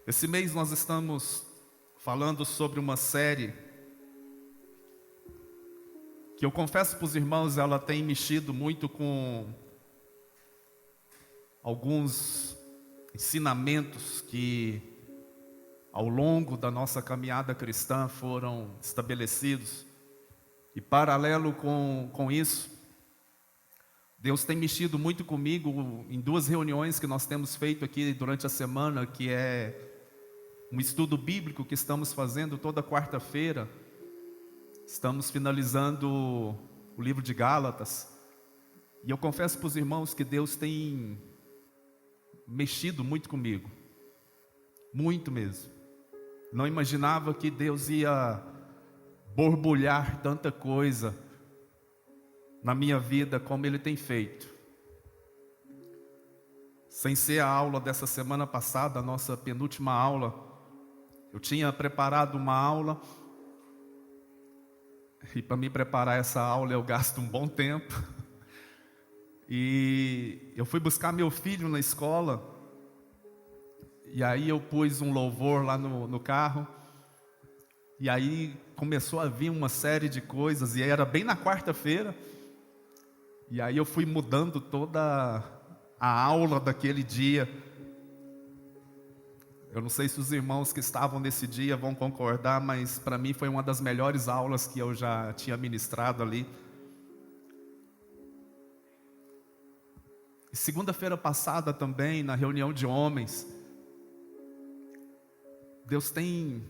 Esse mês nós estamos falando sobre uma série que eu confesso para os irmãos, ela tem mexido muito com alguns ensinamentos que ao longo da nossa caminhada cristã foram estabelecidos. E paralelo com isso, Deus tem mexido muito comigo em duas reuniões que nós temos feito aqui durante a semana, que é um estudo bíblico que estamos fazendo toda quarta-feira. Estamos finalizando o livro de Gálatas. E eu confesso para os irmãos que Deus tem mexido muito comigo. Muito mesmo. Não imaginava que Deus ia borbulhar tanta coisa na minha vida como Ele tem feito. Sem ser a aula dessa semana passada, a nossa penúltima aula, eu tinha preparado uma aula, e para me preparar essa aula eu gasto um bom tempo. E eu fui buscar meu filho na escola, e aí eu pus um louvor lá no carro, e aí começou a vir uma série de coisas, e era bem na quarta-feira, e aí eu fui mudando toda a aula daquele dia. Eu não sei se os irmãos que estavam nesse dia vão concordar, mas para mim foi uma das melhores aulas que eu já tinha ministrado ali. E segunda-feira passada também, na reunião de homens, Deus tem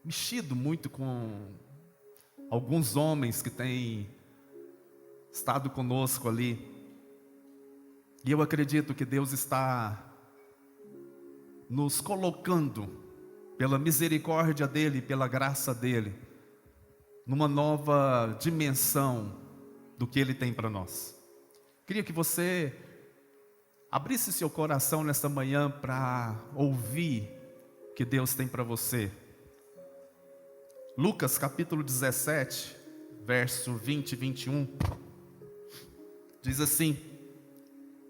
mexido muito com alguns homens que têm estado conosco ali. E eu acredito que Deus está nos colocando, pela misericórdia dEle, pela graça dEle, numa nova dimensão do que Ele tem para nós. Queria que você abrisse seu coração nesta manhã para ouvir o que Deus tem para você. Lucas capítulo 17, verso 20 e 21, diz assim: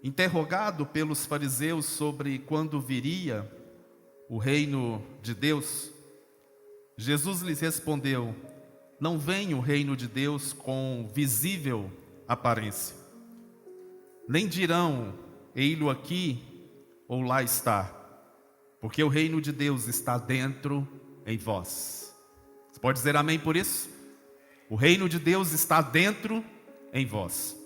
interrogado pelos fariseus sobre quando viria o reino de Deus, Jesus lhes respondeu: não vem o reino de Deus com visível aparência, nem dirão, ei-lo aqui ou lá está, porque o reino de Deus está dentro em vós. Você pode dizer amém por isso? O reino de Deus está dentro em vós.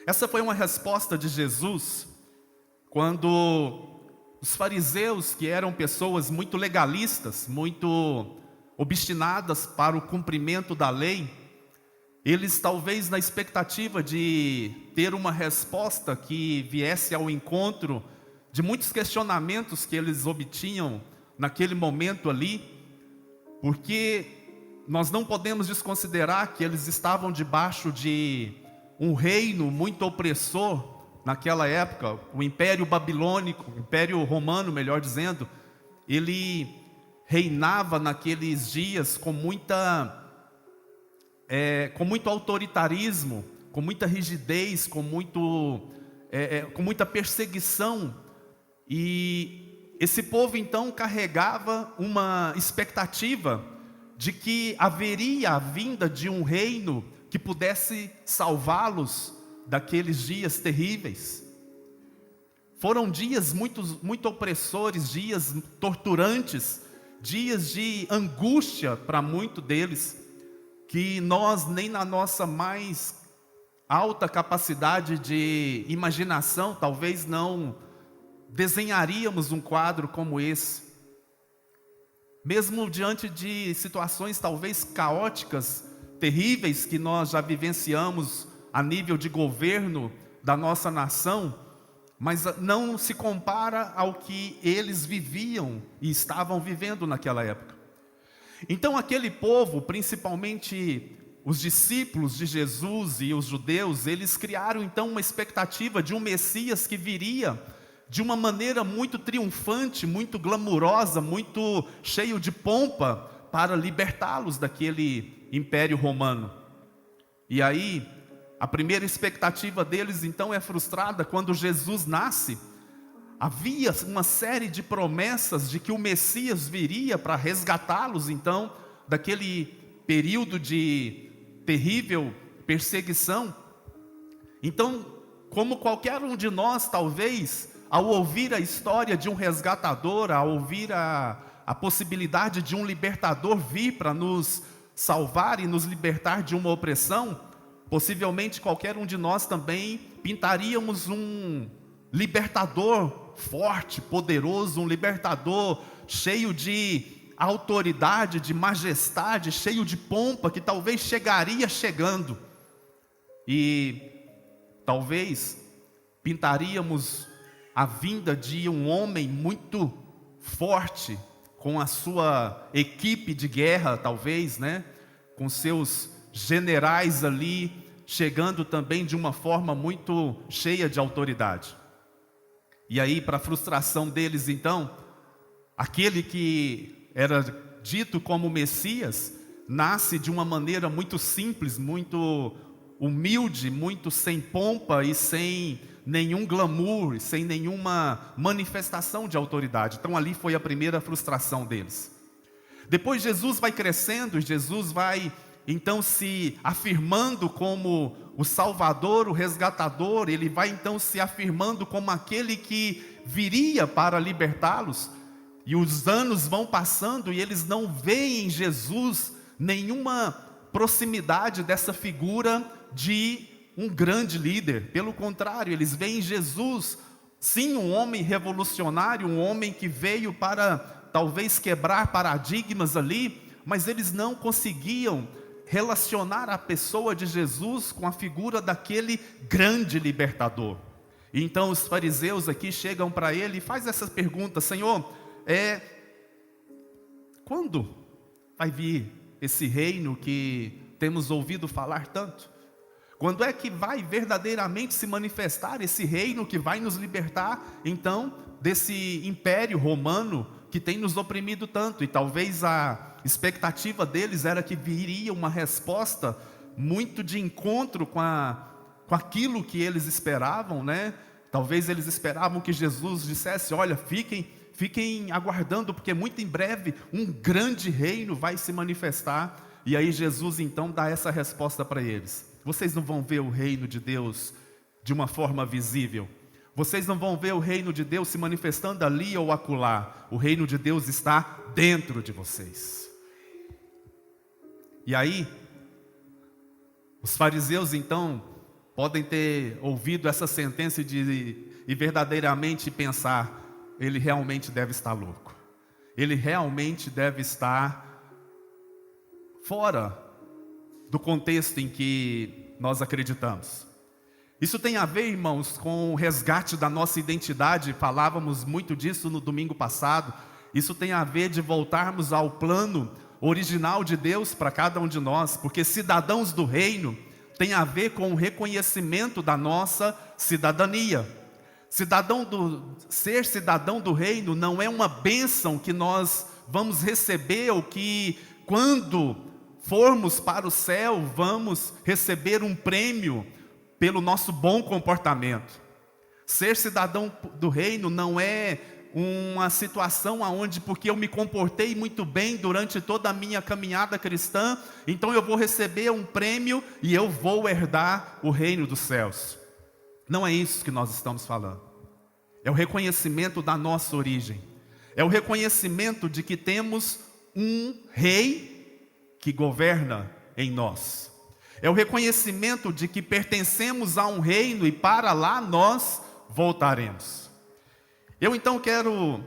Essa foi uma resposta de Jesus quando os fariseus, que eram pessoas muito legalistas, muito obstinadas para o cumprimento da lei, eles talvez na expectativa de ter uma resposta que viesse ao encontro de muitos questionamentos que eles obtinham naquele momento ali, porque nós não podemos desconsiderar que eles estavam debaixo de um reino muito opressor naquela época. O Império Babilônico, o Império Romano, melhor dizendo, ele reinava naqueles dias com muito autoritarismo, com muita rigidez, com muita perseguição. E esse povo então carregava uma expectativa de que haveria a vinda de um reino que pudesse salvá-los daqueles dias terríveis. Foram dias muito opressores, dias torturantes, dias de angústia para muitos deles, que nós nem na nossa mais alta capacidade de imaginação, talvez não desenharíamos um quadro como esse. Mesmo diante de situações talvez caóticas, terríveis, que nós já vivenciamos a nível de governo da nossa nação, mas não se compara ao que eles viviam e estavam vivendo naquela época. Então aquele povo, principalmente os discípulos de Jesus e os judeus, eles criaram então uma expectativa de um Messias que viria de uma maneira muito triunfante, muito glamurosa, muito cheio de pompa, para libertá-los daquele Império Romano. E aí, a primeira expectativa deles então é frustrada quando Jesus nasce. havia uma série de promessas de que o Messias viria para resgatá-los, então, daquele período de terrível perseguição. Então, como qualquer um de nós, talvez, ao ouvir a história de um resgatador, ao ouvir a possibilidade de um libertador vir para nos salvar e nos libertar de uma opressão, possivelmente qualquer um de nós também pintaríamos um libertador forte, poderoso, um libertador cheio de autoridade, de majestade, cheio de pompa, que talvez chegaria chegando. E talvez pintaríamos a vinda de um homem muito forte, com a sua equipe de guerra, talvez, né? Com seus generais ali, chegando também de uma forma muito cheia de autoridade. E aí, para a frustração deles, então, aquele que era dito como Messias, nasce de uma maneira muito simples, muito humilde, muito sem pompa e sem nenhum glamour, sem nenhuma manifestação de autoridade. Então ali foi a primeira frustração deles. Depois Jesus vai crescendo, Jesus vai então se afirmando como o Salvador, o resgatador, ele vai então se afirmando como aquele que viria para libertá-los, e os anos vão passando e eles não veem em Jesus nenhuma proximidade dessa figura de um grande líder. Pelo contrário, eles veem em Jesus, sim, um homem revolucionário, um homem que veio para talvez quebrar paradigmas ali, mas eles não conseguiam relacionar a pessoa de Jesus com a figura daquele grande libertador. E então os fariseus aqui chegam para ele e fazem essa pergunta: Senhor, quando vai vir esse reino que temos ouvido falar tanto? Quando é que vai verdadeiramente se manifestar esse reino que vai nos libertar, então, desse império romano que tem nos oprimido tanto? E talvez a expectativa deles era que viria uma resposta muito de encontro com aquilo que eles esperavam, né? Talvez eles esperavam que Jesus dissesse: olha, fiquem aguardando, porque muito em breve um grande reino vai se manifestar. E aí Jesus então dá essa resposta para eles: vocês não vão ver o reino de Deus de uma forma visível. Vocês não vão ver o reino de Deus se manifestando ali ou acolá. O reino de Deus está dentro de vocês. E aí, os fariseus então podem ter ouvido essa sentença e verdadeiramente pensar: ele realmente deve estar louco. Ele realmente deve estar fora do contexto em que nós acreditamos. Isso tem a ver, irmãos, com o resgate da nossa identidade. Falávamos muito disso no domingo passado. Isso tem a ver de voltarmos ao plano original de Deus para cada um de nós, porque cidadãos do reino tem a ver com o reconhecimento da nossa cidadania. Ser cidadão do reino não é uma bênção que nós vamos receber, ou que quando formos para o céu vamos receber um prêmio pelo nosso bom comportamento. Ser cidadão do reino não é uma situação onde, porque eu me comportei muito bem durante toda a minha caminhada cristã, então eu vou receber um prêmio e eu vou herdar o reino dos céus. Não é isso que nós estamos falando. É o reconhecimento da nossa origem. É o reconhecimento de que temos um rei que governa em nós. É o reconhecimento de que pertencemos a um reino e para lá nós voltaremos. Eu então quero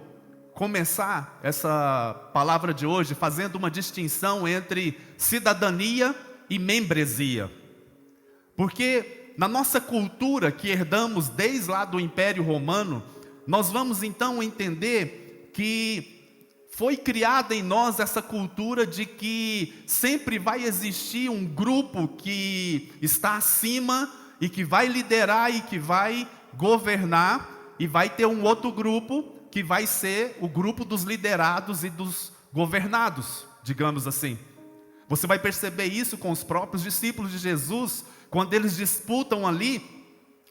começar essa palavra de hoje fazendo uma distinção entre cidadania e membresia. Porque na nossa cultura que herdamos desde lá do Império Romano, nós vamos então entender que foi criada em nós essa cultura de que sempre vai existir um grupo que está acima e que vai liderar e que vai governar, e vai ter um outro grupo que vai ser o grupo dos liderados e dos governados, digamos assim. Você vai perceber isso com os próprios discípulos de Jesus, quando eles disputam ali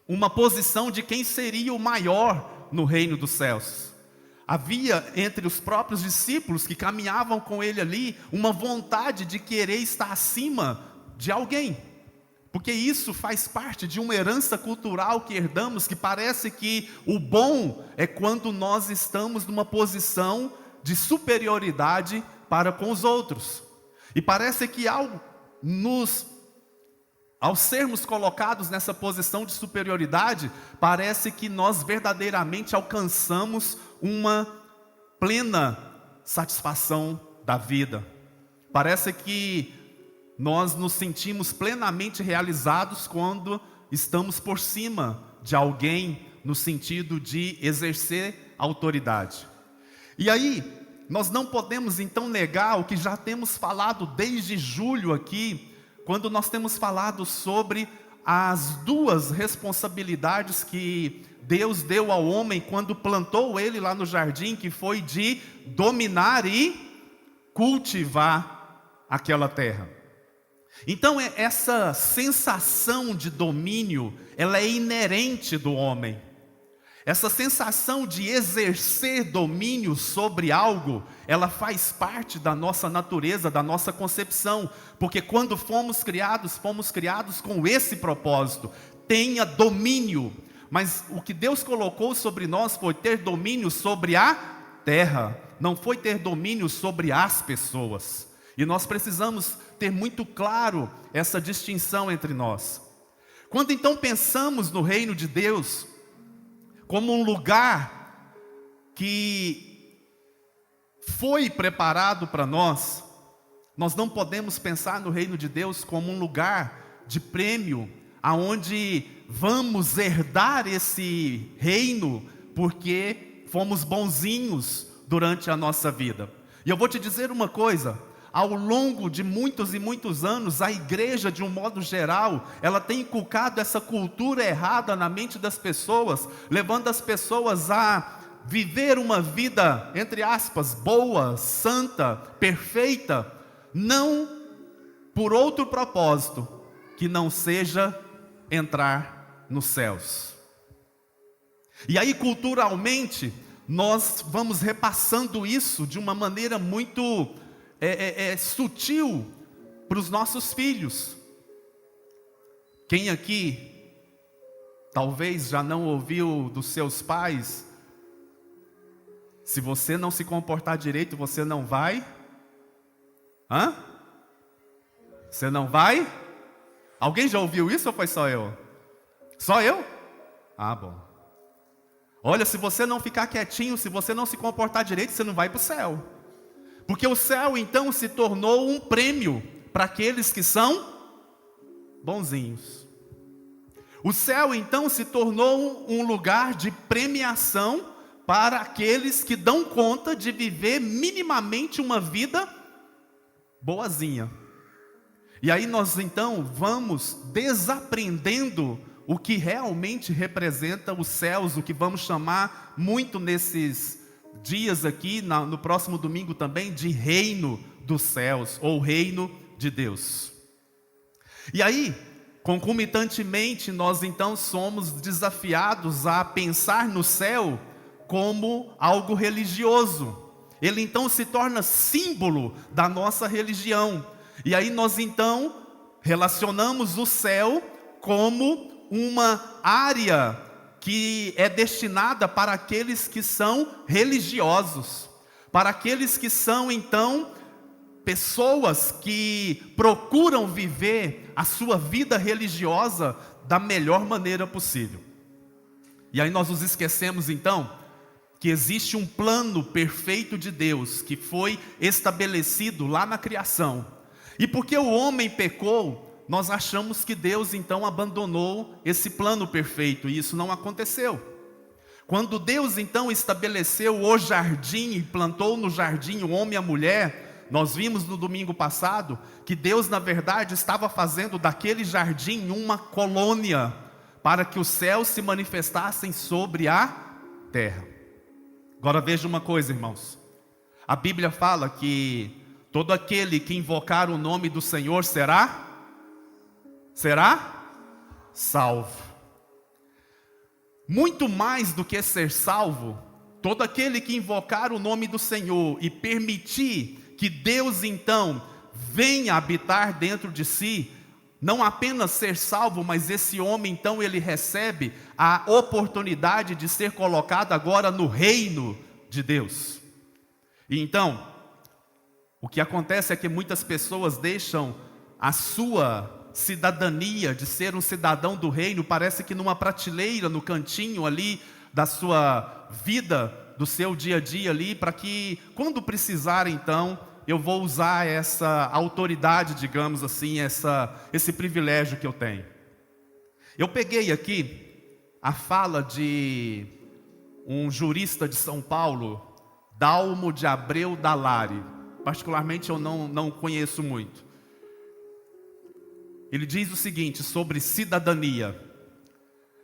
uma posição de quem seria o maior no reino dos céus. Havia entre os próprios discípulos que caminhavam com ele ali uma vontade de querer estar acima de alguém. Porque isso faz parte de uma herança cultural que herdamos, que parece que o bom é quando nós estamos numa posição de superioridade para com os outros. E parece que ao sermos colocados nessa posição de superioridade, parece que nós verdadeiramente alcançamos uma plena satisfação da vida. Parece que nós nos sentimos plenamente realizados quando estamos por cima de alguém, no sentido de exercer autoridade. E aí, nós não podemos então negar o que já temos falado desde julho aqui, quando nós temos falado sobre as duas responsabilidades que Deus deu ao homem quando plantou ele lá no jardim, que foi de dominar e cultivar aquela terra. Então essa sensação de domínio, ela é inerente do homem. Essa sensação de exercer domínio sobre algo, ela faz parte da nossa natureza, da nossa concepção. Porque quando fomos criados com esse propósito. Tenha domínio. Mas o que Deus colocou sobre nós foi ter domínio sobre a terra. Não foi ter domínio sobre as pessoas. E nós precisamos ter muito claro essa distinção entre nós. Quando então pensamos no reino de Deus como um lugar que foi preparado para nós, nós não podemos pensar no reino de Deus como um lugar de prêmio, aonde vamos herdar esse reino porque fomos bonzinhos durante a nossa vida. E eu vou te dizer uma coisa: ao longo de muitos e muitos anos, a igreja, de um modo geral, ela tem inculcado essa cultura errada na mente das pessoas, levando as pessoas a viver uma vida, entre aspas, boa, santa, perfeita, não por outro propósito, que não seja entrar nos céus. E aí, culturalmente, nós vamos repassando isso de uma maneira muito sutil para os nossos filhos. Quem aqui talvez já não ouviu dos seus pais: se você não se comportar direito, você não vai? Você não vai? Alguém já ouviu isso ou foi só eu? Só eu? Ah, bom. Olha, se você não ficar quietinho, se você não se comportar direito, você não vai para o céu. Porque o céu então se tornou um prêmio para aqueles que são bonzinhos. O céu então se tornou um lugar de premiação para aqueles que dão conta de viver minimamente uma vida boazinha. E aí nós então vamos desaprendendo o que realmente representa os céus, o que vamos chamar muito nesses dias aqui, no próximo domingo também, de reino dos céus, ou reino de Deus. E aí, concomitantemente, nós então somos desafiados a pensar no céu como algo religioso. Ele então se torna símbolo da nossa religião. E aí nós então relacionamos o céu como uma área que é destinada para aqueles que são religiosos, para aqueles que são então pessoas que procuram viver a sua vida religiosa da melhor maneira possível. E aí nós nos esquecemos então que existe um plano perfeito de Deus que foi estabelecido lá na criação. E porque o homem pecou, nós achamos que Deus então abandonou esse plano perfeito, e isso não aconteceu. Quando Deus então estabeleceu o jardim e plantou no jardim o homem e a mulher, nós vimos no domingo passado que Deus na verdade estava fazendo daquele jardim uma colônia, para que os céus se manifestassem sobre a terra. Agora veja uma coisa, irmãos, a Bíblia fala que todo aquele que invocar o nome do Senhor será salvo. Muito mais do que ser salvo, todo aquele que invocar o nome do Senhor e permitir que Deus então venha habitar dentro de si, não apenas ser salvo, mas esse homem então ele recebe a oportunidade de ser colocado agora no reino de Deus. E então, o que acontece é que muitas pessoas deixam a sua cidadania de ser um cidadão do reino, parece que numa prateleira, no cantinho ali da sua vida, do seu dia a dia ali, para que quando precisar então, eu vou usar essa autoridade, digamos assim, esse privilégio que eu tenho. Eu peguei aqui a fala de um jurista de São Paulo, Dalmo de Abreu Dalari. Particularmente eu não conheço muito. Ele diz o seguinte sobre cidadania: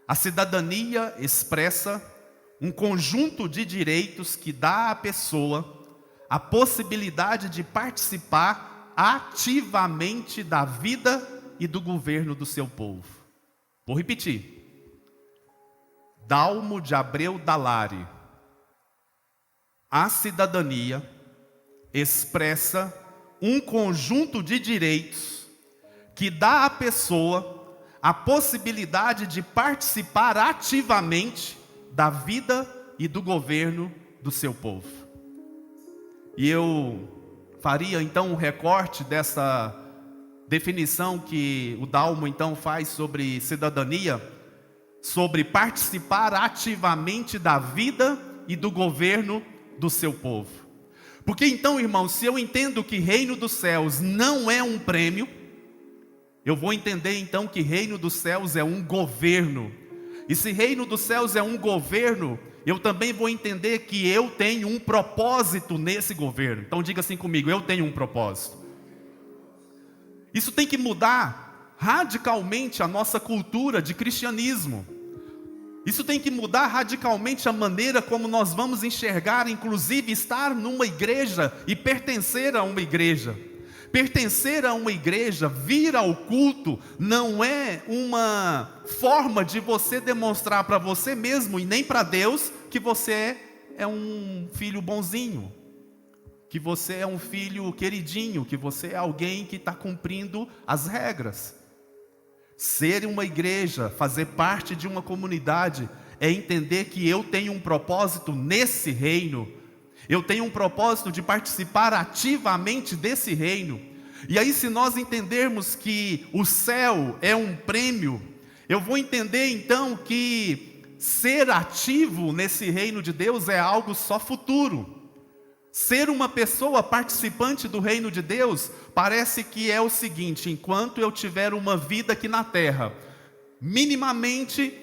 a cidadania expressa um conjunto de direitos que dá à pessoa a possibilidade de participar ativamente da vida e do governo do seu povo. Vou repetir. Dalmo de Abreu Dalari. A cidadania expressa um conjunto de direitos que dá à pessoa a possibilidade de participar ativamente da vida e do governo do seu povo. E eu faria então um recorte dessa definição que o Dalmo então faz sobre cidadania, sobre participar ativamente da vida e do governo do seu povo. Porque então, irmãos, se eu entendo que reino dos céus não é um prêmio, eu vou entender então que reino dos céus é um governo. E se reino dos céus é um governo, eu também vou entender que eu tenho um propósito nesse governo. Então diga assim comigo: eu tenho um propósito. Isso tem que mudar radicalmente a nossa cultura de cristianismo. Isso tem que mudar radicalmente a maneira como nós vamos enxergar, inclusive estar numa igreja e pertencer a uma igreja. Pertencer a uma igreja, vir ao culto, não é uma forma de você demonstrar para você mesmo e nem para Deus que você é um filho bonzinho, que você é um filho queridinho, que você é alguém que está cumprindo as regras. Ser uma igreja, fazer parte de uma comunidade, é entender que eu tenho um propósito nesse reino. Eu tenho um propósito de participar ativamente desse reino. E aí, se nós entendermos que o céu é um prêmio, eu vou entender então que ser ativo nesse reino de Deus é algo só futuro. Ser uma pessoa participante do reino de Deus parece que é o seguinte: enquanto eu tiver uma vida aqui na terra, minimamente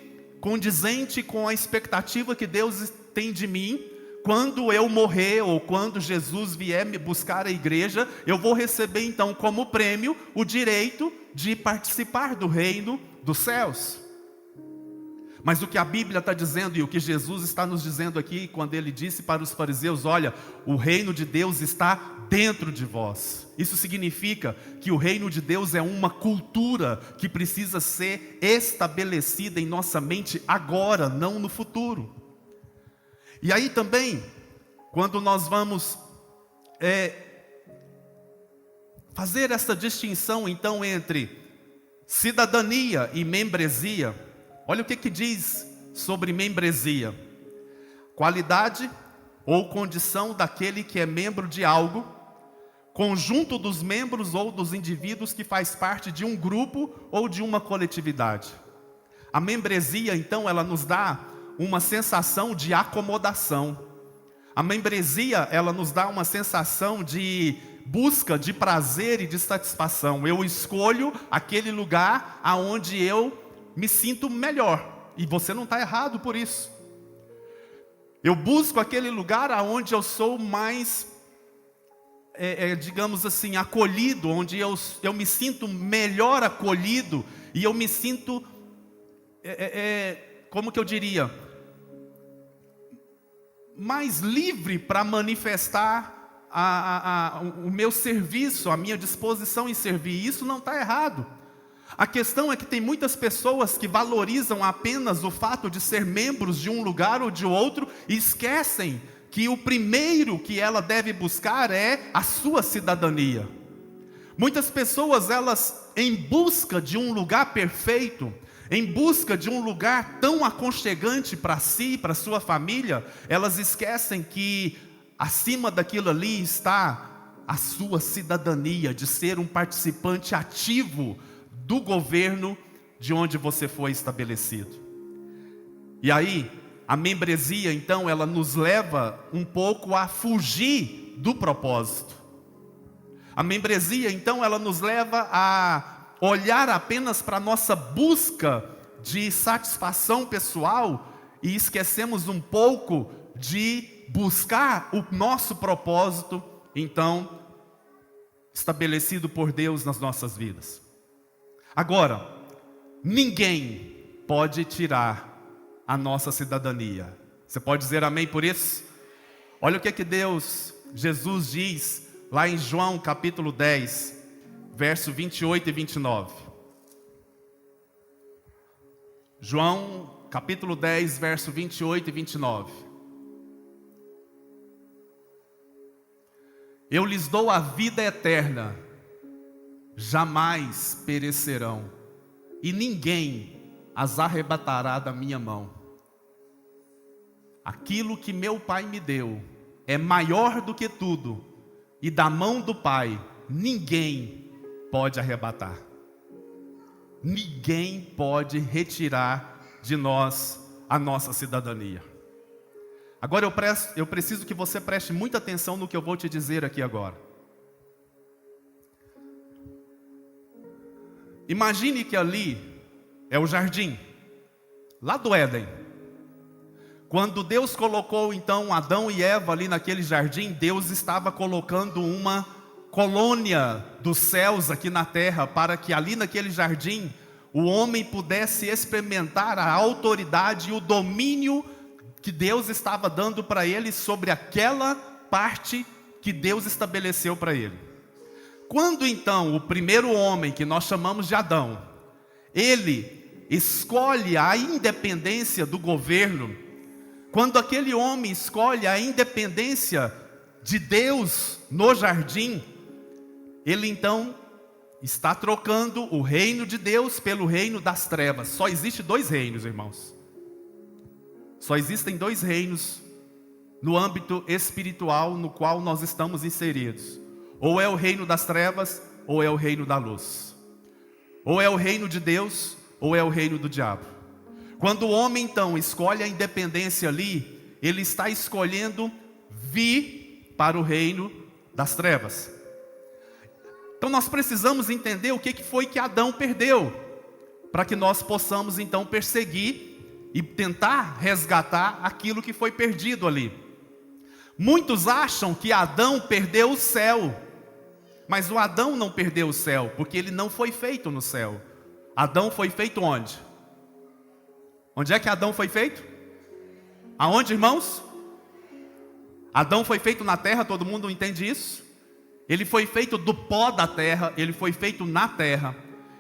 condizente com a expectativa que Deus tem de mim, quando eu morrer ou quando Jesus vier me buscar à igreja, eu vou receber então como prêmio o direito de participar do reino dos céus. Mas o que a Bíblia está dizendo e o que Jesus está nos dizendo aqui, quando ele disse para os fariseus: olha, o reino de Deus está dentro de vós. Isso significa que o reino de Deus é uma cultura que precisa ser estabelecida em nossa mente agora, não no futuro. E aí também, quando nós vamos fazer essa distinção então entre cidadania e membresia, olha o que diz sobre membresia: qualidade ou condição daquele que é membro de algo, conjunto dos membros ou dos indivíduos que faz parte de um grupo ou de uma coletividade. A membresia então ela nos dá uma sensação de acomodação. A membresia ela nos dá uma sensação de busca de prazer e de satisfação. Eu escolho aquele lugar aonde eu me sinto melhor, e você não está errado por isso. Eu busco aquele lugar aonde eu sou mais, digamos assim, acolhido, onde eu me sinto melhor acolhido, e eu me sinto, como que eu diria, mais livre para manifestar o meu serviço, a minha disposição em servir. Isso não está errado. A questão é que tem muitas pessoas que valorizam apenas o fato de ser membros de um lugar ou de outro e esquecem que o primeiro que ela deve buscar é a sua cidadania. Muitas pessoas, elas, em busca de um lugar perfeito, em busca de um lugar tão aconchegante para si, para sua família, elas esquecem que acima daquilo ali está a sua cidadania, de ser um participante ativo do governo de onde você foi estabelecido. E aí, a membresia, então, ela nos leva um pouco a fugir do propósito. A membresia, então, ela nos leva a olhar apenas para a nossa busca de satisfação pessoal e esquecemos um pouco de buscar o nosso propósito, então, estabelecido por Deus nas nossas vidas. Agora, ninguém pode tirar a nossa cidadania. Você pode dizer amém por isso? Olha o que Jesus diz lá em João capítulo 10, verso 28 e 29. João capítulo 10, verso 28 e 29. Eu lhes dou a vida eterna, jamais perecerão, e ninguém as arrebatará da minha mão. Aquilo que meu Pai me deu é maior do que tudo, e da mão do Pai ninguém pode arrebatar. Ninguém pode retirar de nós a nossa cidadania. Agora eu preciso que você preste muita atenção no que eu vou te dizer aqui agora. Imagine que ali é o jardim, lá do Éden. Quando Deus colocou então Adão e Eva ali naquele jardim, Deus estava colocando uma colônia dos céus aqui na terra, para que ali naquele jardim o homem pudesse experimentar a autoridade e o domínio que Deus estava dando para ele sobre aquela parte que Deus estabeleceu para ele. Quando então o primeiro homem, que nós chamamos de Adão, ele escolhe a independência do governo, quando aquele homem escolhe a independência de Deus no jardim, ele então está trocando o reino de Deus pelo reino das trevas. Só existe dois reinos, irmãos. Só existem dois reinos no âmbito espiritual no qual nós estamos inseridos. Ou é o reino das trevas, ou é o reino da luz. Ou é o reino de Deus, ou é o reino do diabo. Quando o homem então escolhe a independência ali, ele está escolhendo vir para o reino das trevas. Então nós precisamos entender o que foi que Adão perdeu, para que nós possamos então perseguir e tentar resgatar aquilo que foi perdido ali. Muitos acham que Adão perdeu o céu, mas o Adão não perdeu o céu, porque ele não foi feito no céu. Adão foi feito onde? Onde é que Adão foi feito? Aonde, irmãos? Adão foi feito na terra, todo mundo entende isso? Ele foi feito do pó da terra, ele foi feito na terra.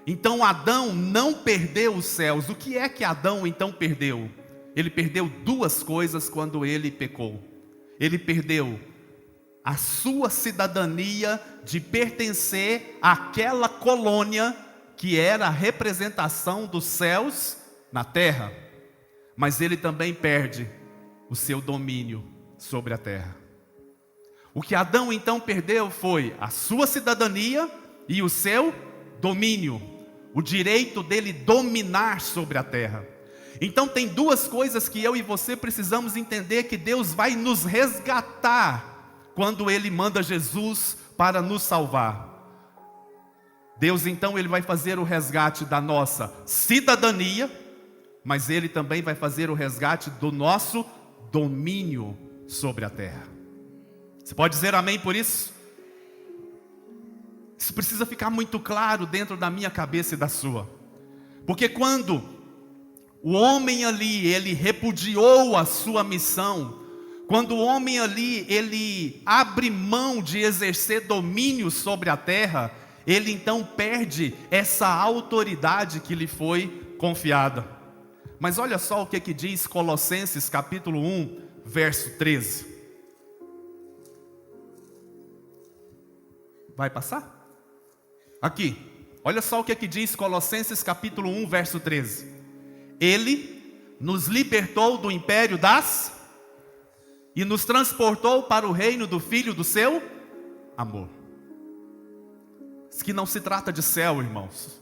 Então Adão não perdeu os céus. O que é que Adão então perdeu? Ele perdeu duas coisas quando ele pecou. Ele perdeu a sua cidadania de pertencer àquela colônia que era a representação dos céus na terra. Mas ele também perde o seu domínio sobre a terra. O que Adão então perdeu foi a sua cidadania e o seu domínio, o direito dele dominar sobre a terra. Então tem duas coisas que eu e você precisamos entender, que Deus vai nos resgatar quando Ele manda Jesus para nos salvar. Deus então ele vai fazer o resgate da nossa cidadania, mas Ele também vai fazer o resgate do nosso domínio sobre a terra. Você pode dizer amém por isso? Isso precisa ficar muito claro dentro da minha cabeça e da sua. Porque quando o homem ali, ele repudiou a sua missão, quando o homem ali, ele abre mão de exercer domínio sobre a terra, ele então perde essa autoridade que lhe foi confiada. Mas olha só o que diz Colossenses capítulo 1, verso 13. Vai passar? Aqui, olha só o que diz Colossenses capítulo 1, verso 13. Ele nos libertou do império das e nos transportou para o reino do Filho do seu amor. Isso que não se trata de céu, irmãos.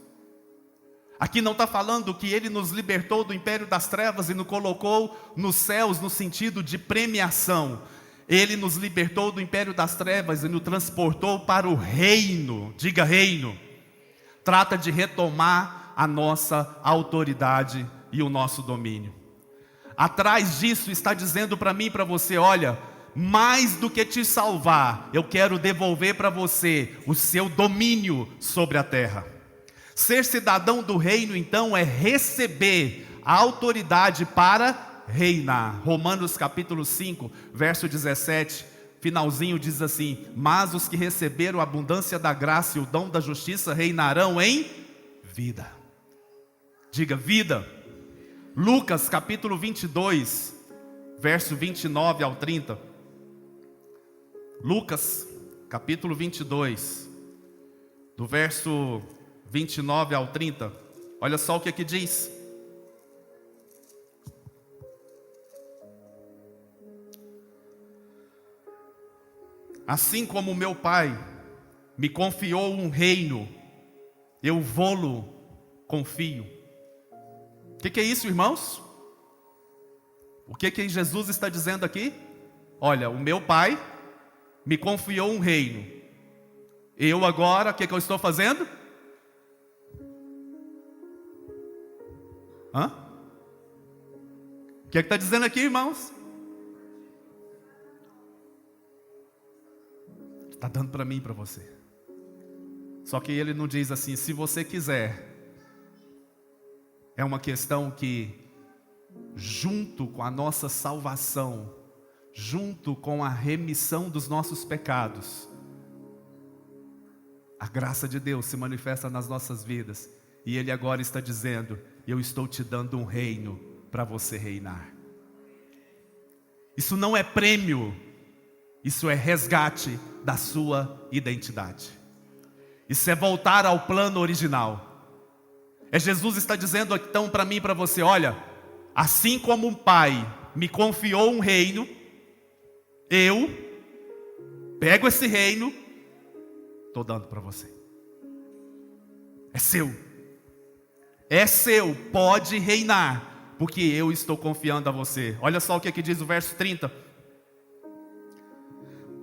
Aqui não está falando que Ele nos libertou do império das trevas e nos colocou nos céus no sentido de premiação. Ele nos libertou do império das trevas e nos transportou para o reino. Diga reino. Trata de retomar a nossa autoridade e o nosso domínio. Atrás disso está dizendo para mim e para você, olha, mais do que te salvar, eu quero devolver para você o seu domínio sobre a terra. Ser cidadão do reino, então, é receber a autoridade para reinar. Romanos capítulo 5, verso 17, finalzinho diz assim: mas os que receberam a abundância da graça e o dom da justiça reinarão em vida. Diga vida. Lucas capítulo 22, verso 29 ao 30. Lucas capítulo 22, do verso 29 ao 30. Olha só o que aqui diz. Assim como meu Pai me confiou um reino, eu vô-lo confio. O que é isso, irmãos? O que Jesus está dizendo aqui? Olha, o meu Pai me confiou um reino. Eu agora, o que eu estou fazendo? O que está dizendo aqui, irmãos? Está dando para mim e para você. Só que ele não diz assim, se você quiser. É uma questão que, junto com a nossa salvação, junto com a remissão dos nossos pecados, a graça de Deus se manifesta nas nossas vidas. E Ele agora está dizendo, eu estou te dando um reino para você reinar. Isso não é prêmio, isso é resgate da sua identidade. Isso é voltar ao plano original. Jesus está dizendo então para mim e para você, olha, assim como um pai me confiou um reino, eu pego esse reino, estou dando para você. É seu. É seu, pode reinar, porque eu estou confiando a você. Olha só o que aqui diz o verso 30.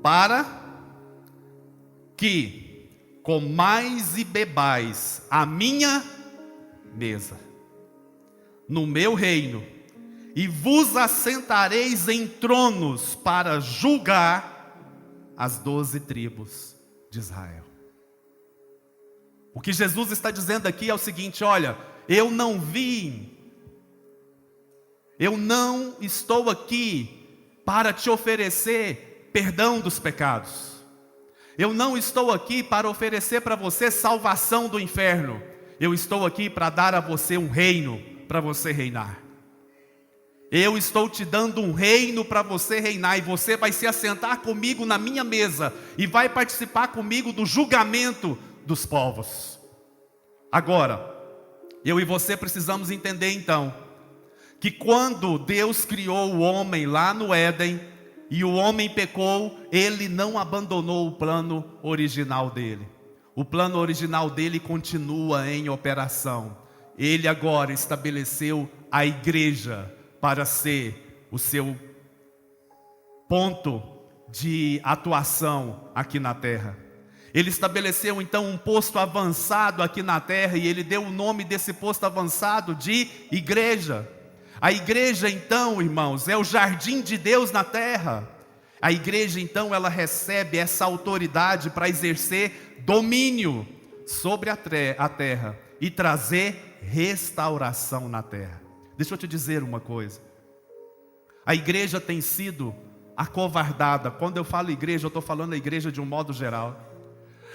Para que comais e bebais a minha mesa, no meu reino, e vos assentareis em tronos para julgar as 12 tribos de Israel. O que Jesus está dizendo aqui é o seguinte, olha, eu não estou aqui para te oferecer perdão dos pecados. Eu não estou aqui para oferecer para você salvação do inferno. Eu estou aqui para dar a você um reino para você reinar. Eu estou te dando um reino para você reinar, e você vai se assentar comigo na minha mesa e vai participar comigo do julgamento dos povos. Agora, eu e você precisamos entender então que quando Deus criou o homem lá no Éden e o homem pecou, ele não abandonou o plano original dele. O plano original dele continua em operação. Ele agora estabeleceu a igreja para ser o seu ponto de atuação aqui na terra. Ele estabeleceu então um posto avançado aqui na terra, e ele deu o nome desse posto avançado de igreja. A igreja então, irmãos, é o jardim de Deus na terra. A igreja então, ela recebe essa autoridade para exercer domínio sobre a terra e trazer restauração na terra. Deixa eu te dizer uma coisa. A igreja tem sido acovardada. Quando eu falo igreja, eu estou falando a igreja de um modo geral.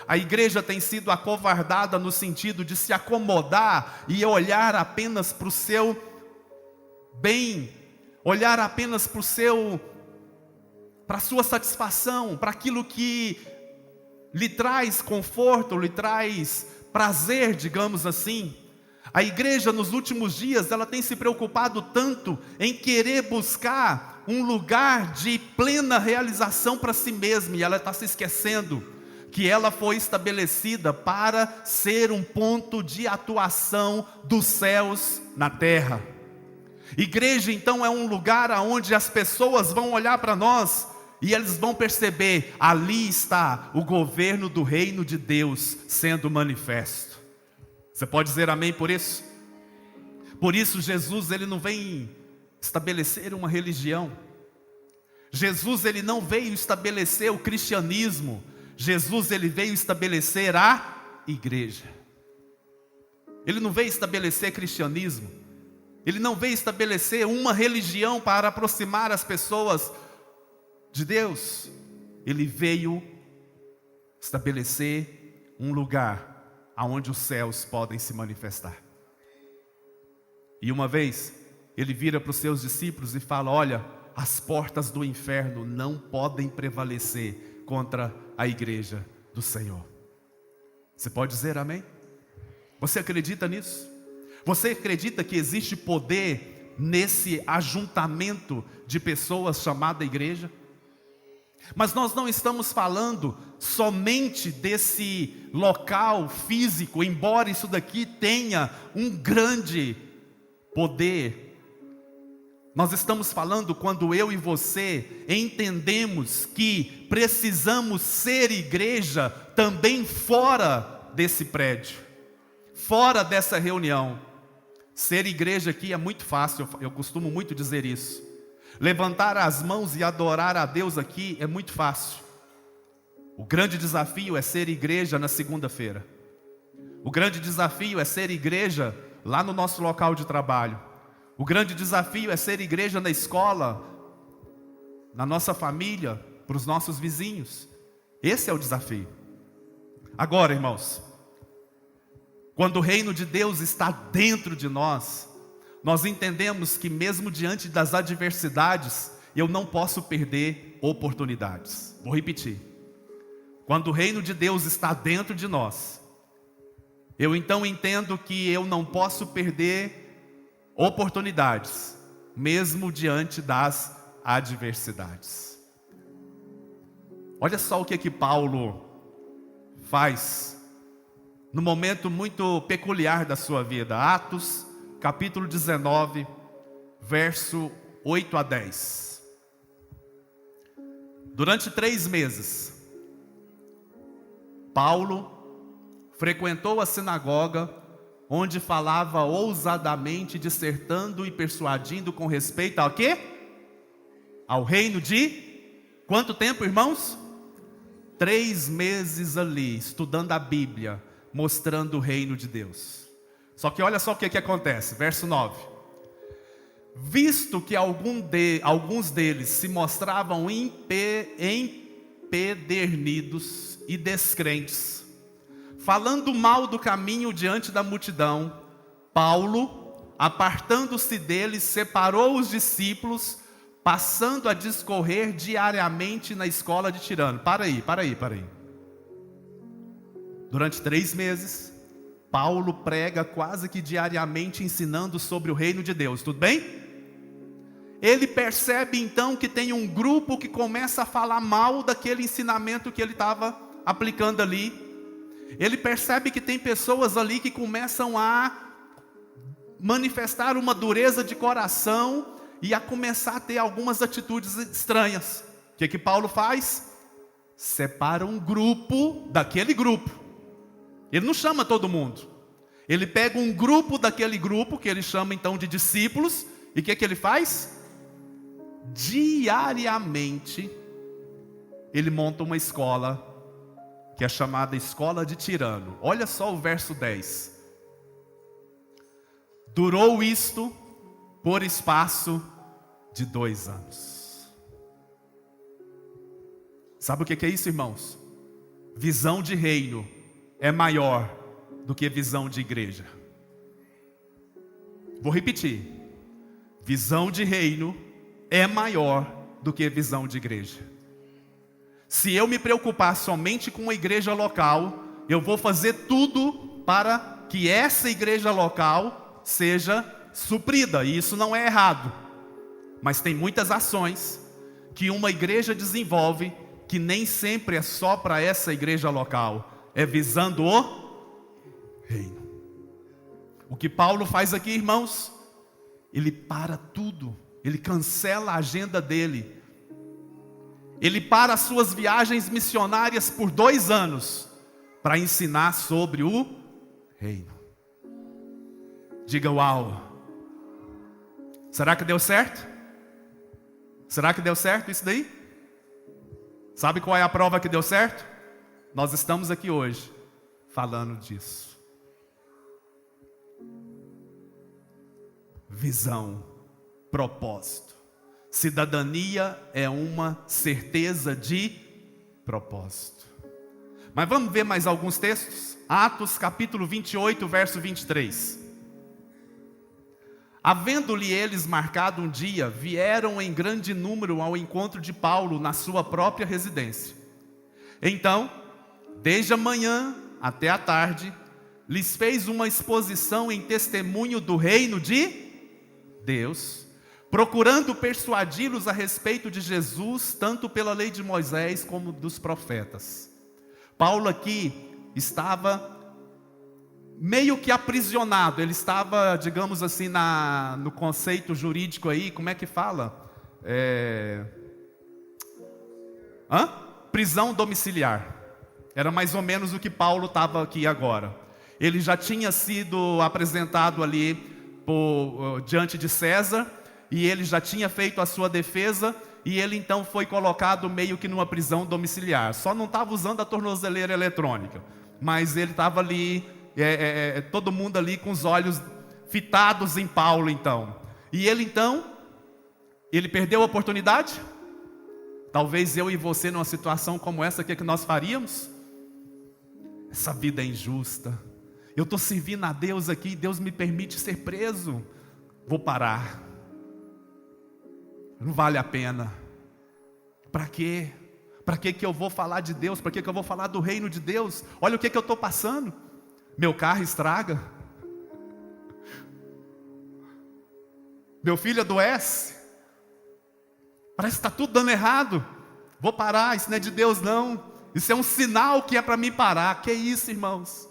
A igreja tem sido acovardada no sentido de se acomodar e olhar apenas para o seu bem, olhar apenas para a sua satisfação, para aquilo que lhe traz conforto, lhe traz prazer, digamos assim. A igreja nos últimos dias, ela tem se preocupado tanto em querer buscar um lugar de plena realização para si mesma, e ela está se esquecendo que ela foi estabelecida para ser um ponto de atuação dos céus na terra. Igreja então é um lugar onde as pessoas vão olhar para nós e eles vão perceber, ali está o governo do reino de Deus sendo manifesto. Você pode dizer amém por isso? Por isso Jesus, ele não vem estabelecer uma religião. Jesus, ele não veio estabelecer o cristianismo. Jesus, ele veio estabelecer a igreja. Ele não veio estabelecer cristianismo. Ele não veio estabelecer uma religião para aproximar as pessoas de Deus. Ele veio estabelecer um lugar aonde os céus podem se manifestar. E uma vez, ele vira para os seus discípulos e fala: olha, as portas do inferno não podem prevalecer contra a igreja do Senhor. Você pode dizer amém? Você acredita nisso? Você acredita que existe poder nesse ajuntamento de pessoas chamada igreja? Mas nós não estamos falando somente desse local físico, embora isso daqui tenha um grande poder. Nós estamos falando quando eu e você entendemos que precisamos ser igreja também fora desse prédio, fora dessa reunião. Ser igreja aqui é muito fácil, eu costumo muito dizer isso. Levantar as mãos e adorar a Deus aqui é muito fácil. O grande desafio é ser igreja na segunda-feira. O grande desafio é ser igreja lá no nosso local de trabalho. O grande desafio é ser igreja na escola, na nossa família, para os nossos vizinhos. Esse é o desafio. Agora, irmãos, quando o reino de Deus está dentro de nós, nós entendemos que mesmo diante das adversidades, eu não posso perder oportunidades. Vou repetir. Quando o reino de Deus está dentro de nós, eu então entendo que eu não posso perder oportunidades, mesmo diante das adversidades. Olha só o que Paulo faz num momento muito peculiar da sua vida. Atos capítulo 19, verso 8 a 10. Durante 3 meses, Paulo frequentou a sinagoga, onde falava ousadamente, dissertando e persuadindo com respeito ao quê? Ao reino de... Quanto tempo, irmãos? 3 meses ali, estudando a Bíblia, mostrando o reino de Deus. Só que olha só o que acontece, verso 9. Visto que alguns deles se mostravam empedernidos e descrentes, falando mal do caminho diante da multidão, Paulo, apartando-se deles, separou os discípulos, passando a discorrer diariamente na escola de Tirano. Para aí. Durante 3 meses, Paulo prega quase que diariamente ensinando sobre o reino de Deus, tudo bem? Ele percebe então que tem um grupo que começa a falar mal daquele ensinamento que ele estava aplicando ali. Ele percebe que tem pessoas ali que começam a manifestar uma dureza de coração e a começar a ter algumas atitudes estranhas. O que Paulo faz? Separa um grupo daquele grupo. Ele não chama todo mundo. Ele pega um grupo daquele grupo, que ele chama então de discípulos, e o que ele faz? Diariamente, ele monta uma escola, que é chamada Escola de Tirano. Olha só o verso 10. Durou isto por espaço de 2 anos. Sabe o que é isso, irmãos? visão de reino é maior do que visão de igreja. Vou repetir. Visão de reino é maior do que visão de igreja. Se eu me preocupar somente com a igreja local, eu vou fazer tudo para que essa igreja local seja suprida, e isso não é errado. Mas tem muitas ações que uma igreja desenvolve que nem sempre é só para essa igreja local, é visando o reino. O que Paulo faz aqui, irmãos, ele para tudo, ele cancela a agenda dele, ele para as suas viagens missionárias por 2 anos, para ensinar sobre o reino. Diga uau! Será que deu certo? Será que deu certo isso daí? Sabe qual é a prova que deu certo? Nós estamos aqui hoje falando disso. Visão, propósito. Cidadania é uma certeza de propósito. Mas vamos ver mais alguns textos? Atos capítulo 28, verso 23. Havendo-lhe eles marcado um dia, vieram em grande número ao encontro de Paulo na sua própria residência. Então, desde a manhã até a tarde, lhes fez uma exposição em testemunho do reino de Deus, procurando persuadi-los a respeito de Jesus, tanto pela lei de Moisés como dos profetas. Paulo aqui estava meio que aprisionado, ele estava, digamos assim, no conceito jurídico aí, como é que fala? Prisão domiciliar. Era mais ou menos o que Paulo estava aqui agora. Ele já tinha sido apresentado ali diante de César, e ele já tinha feito a sua defesa, e ele então foi colocado meio que numa prisão domiciliar. Só não estava usando a tornozeleira eletrônica, mas ele estava ali, todo mundo ali com os olhos fitados em Paulo então. E ele então, ele perdeu a oportunidade? Talvez eu e você numa situação como essa, o que nós faríamos? Essa vida é injusta. Eu estou servindo a Deus aqui, Deus me permite ser preso. Vou parar. Não vale a pena. Para quê? Para que eu vou falar de Deus? Para que eu vou falar do reino de Deus? Olha o que eu estou passando. Meu carro estraga. Meu filho adoece. Parece que está tudo dando errado. Vou parar, isso não é de Deus não. Isso é um sinal que é para mim parar. Que isso, irmãos?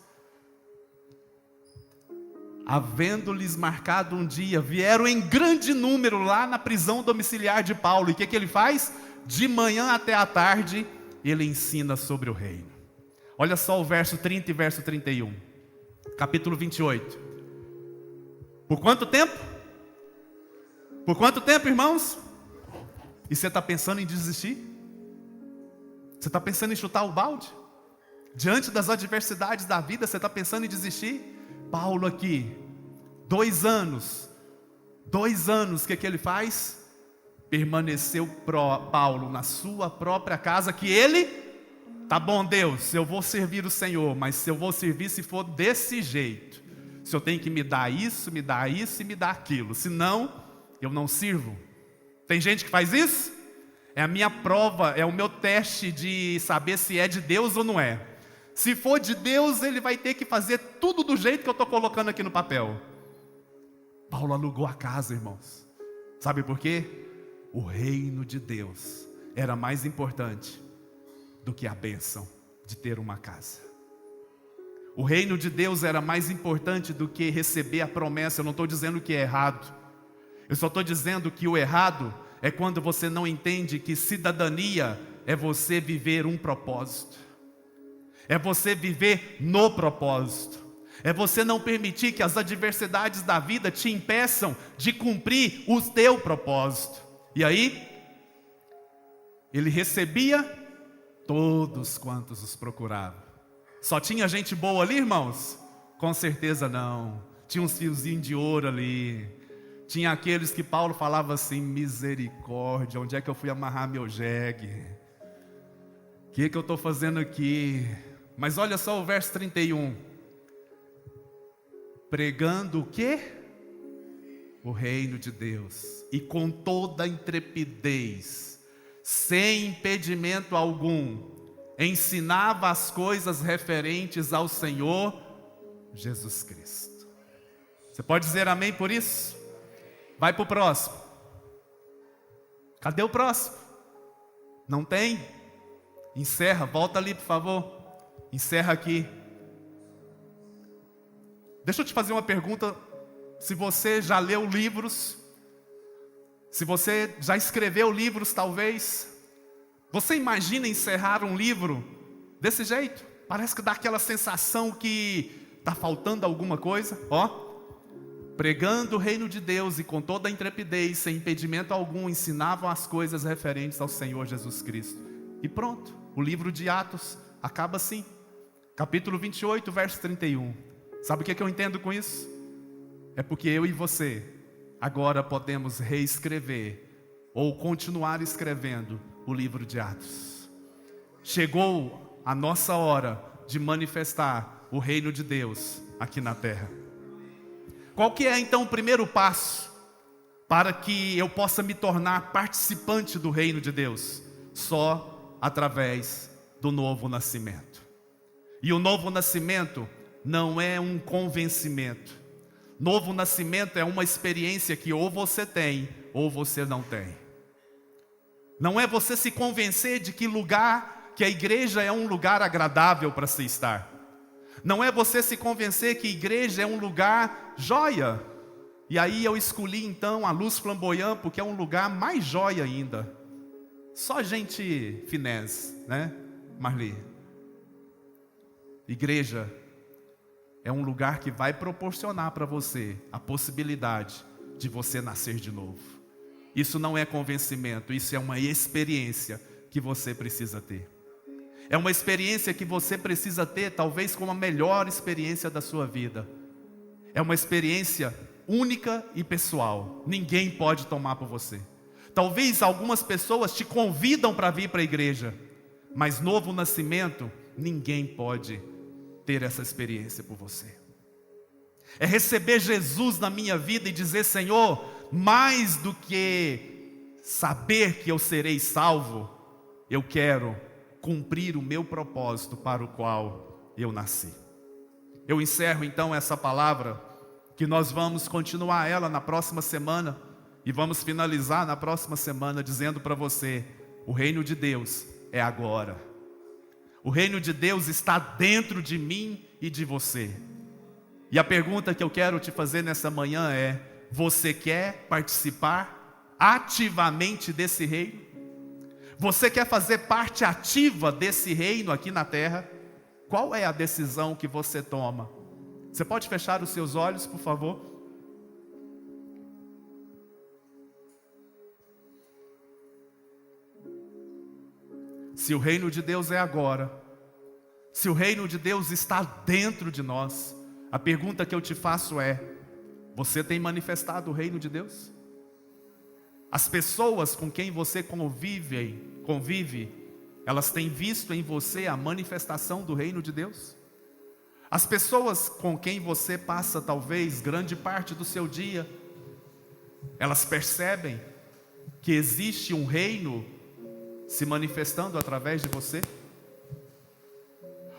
Havendo-lhes marcado um dia, vieram em grande número lá na prisão domiciliar de Paulo. E o que ele faz? De manhã até a tarde, ele ensina sobre o reino. Olha só o verso 30 e verso 31. Capítulo 28. Por quanto tempo? Por quanto tempo, irmãos? E você está pensando em desistir? Você está pensando em chutar o balde? Diante das adversidades da vida, você está pensando em desistir? Paulo aqui, 2 anos, o que ele faz? Permaneceu Paulo na sua própria casa, que ele, tá bom Deus, eu vou servir o Senhor, mas se eu vou servir se for desse jeito, se eu tenho que me dar isso e me dar aquilo, senão eu não sirvo. Tem gente que faz isso? É a minha prova, é o meu teste de saber se é de Deus ou não é. Se for de Deus, ele vai ter que fazer tudo do jeito que eu estou colocando aqui no papel. Paulo alugou a casa, irmãos. Sabe por quê? O reino de Deus era mais importante do que a bênção de ter uma casa. O reino de Deus era mais importante do que receber a promessa. Eu não estou dizendo que é errado. Eu só estou dizendo que o errado é quando você não entende que cidadania é você viver um propósito. É você viver no propósito. É você não permitir que as adversidades da vida te impeçam de cumprir o teu propósito. E aí, ele recebia todos quantos os procuravam. Só tinha gente boa ali, irmãos? Com certeza não. Tinha uns fiozinhos de ouro ali. Tinha aqueles que Paulo falava assim, misericórdia, onde é que eu fui amarrar meu jegue? O que eu estou fazendo aqui? Mas olha só o verso 31. Pregando o quê? O reino de Deus. E com toda intrepidez, sem impedimento algum, ensinava as coisas referentes ao Senhor Jesus Cristo. Você pode dizer amém por isso? Vai para o próximo. Cadê o próximo? Não tem? Encerra, volta ali por favor. Encerra aqui. Deixa eu te fazer uma pergunta. Se você já leu livros, se você já escreveu livros talvez, você imagina encerrar um livro desse jeito? Parece que dá aquela sensação que está faltando alguma coisa. Pregando o reino de Deus e com toda a intrepidez, sem impedimento algum, ensinavam as coisas referentes ao Senhor Jesus Cristo. E pronto, o livro de Atos acaba assim. Capítulo 28, verso 31. Sabe o que eu entendo com isso? É porque eu e você agora podemos reescrever ou continuar escrevendo o livro de Atos. Chegou a nossa hora de manifestar o reino de Deus aqui na terra. Qual que é então o primeiro passo para que eu possa me tornar participante do reino de Deus? Só através do novo nascimento. E o novo nascimento não é um convencimento. Novo nascimento é uma experiência que ou você tem ou você não tem. Não é você se convencer de que a igreja é um lugar agradável para se estar. Não é você se convencer que a igreja é um lugar joia. E aí eu escolhi então a Luz Flamboyant porque é um lugar mais joia ainda. Só gente finesse, né, Marli? Igreja é um lugar que vai proporcionar para você a possibilidade de você nascer de novo. Isso não é convencimento, isso é uma experiência que você precisa ter. É uma experiência que você precisa ter, talvez como a melhor experiência da sua vida. É uma experiência única e pessoal. Ninguém pode tomar por você. Talvez algumas pessoas te convidam para vir para a igreja, mas novo nascimento, ninguém pode ter essa experiência por você. É receber Jesus na minha vida e dizer: Senhor, mais do que saber que eu serei salvo, eu quero cumprir o meu propósito para o qual eu nasci. Eu encerro então essa palavra, que nós vamos continuar ela na próxima semana, e vamos finalizar na próxima semana dizendo para você: o reino de Deus é agora. O reino de Deus está dentro de mim e de você. E a pergunta que eu quero te fazer nessa manhã é: você quer participar ativamente desse reino? Você quer fazer parte ativa desse reino aqui na terra? Qual é a decisão que você toma? Você pode fechar os seus olhos, por favor? Se o reino de Deus é agora, se o reino de Deus está dentro de nós, a pergunta que eu te faço é: você tem manifestado o reino de Deus? As pessoas com quem você convive, elas têm visto em você a manifestação do reino de Deus? As pessoas com quem você passa talvez grande parte do seu dia, elas percebem que existe um reino se manifestando através de você?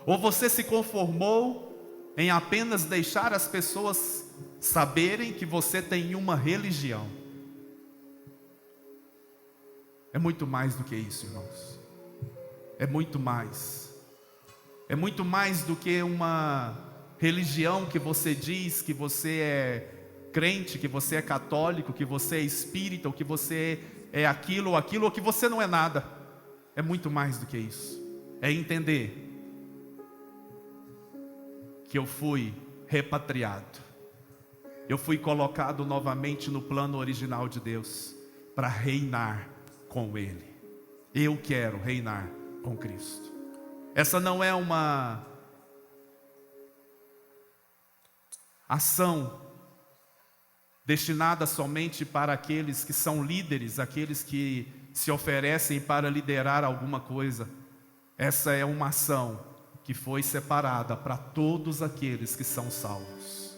Ou você se conformou em apenas deixar as pessoas saberem que você tem uma religião? É muito mais do que isso, irmãos. É muito mais. É muito mais do que uma religião que você diz que você é crente, que você é católico, que você é espírita, ou que você é aquilo, ou que você não é nada. É muito mais do que isso. É entender que eu fui repatriado. Eu fui colocado novamente no plano original de Deus para reinar com Ele. Eu quero reinar com Cristo. Essa não é uma ação destinada somente para aqueles que são líderes, aqueles que se oferecem para liderar alguma coisa. Essa é uma ação que foi separada para todos aqueles que são salvos.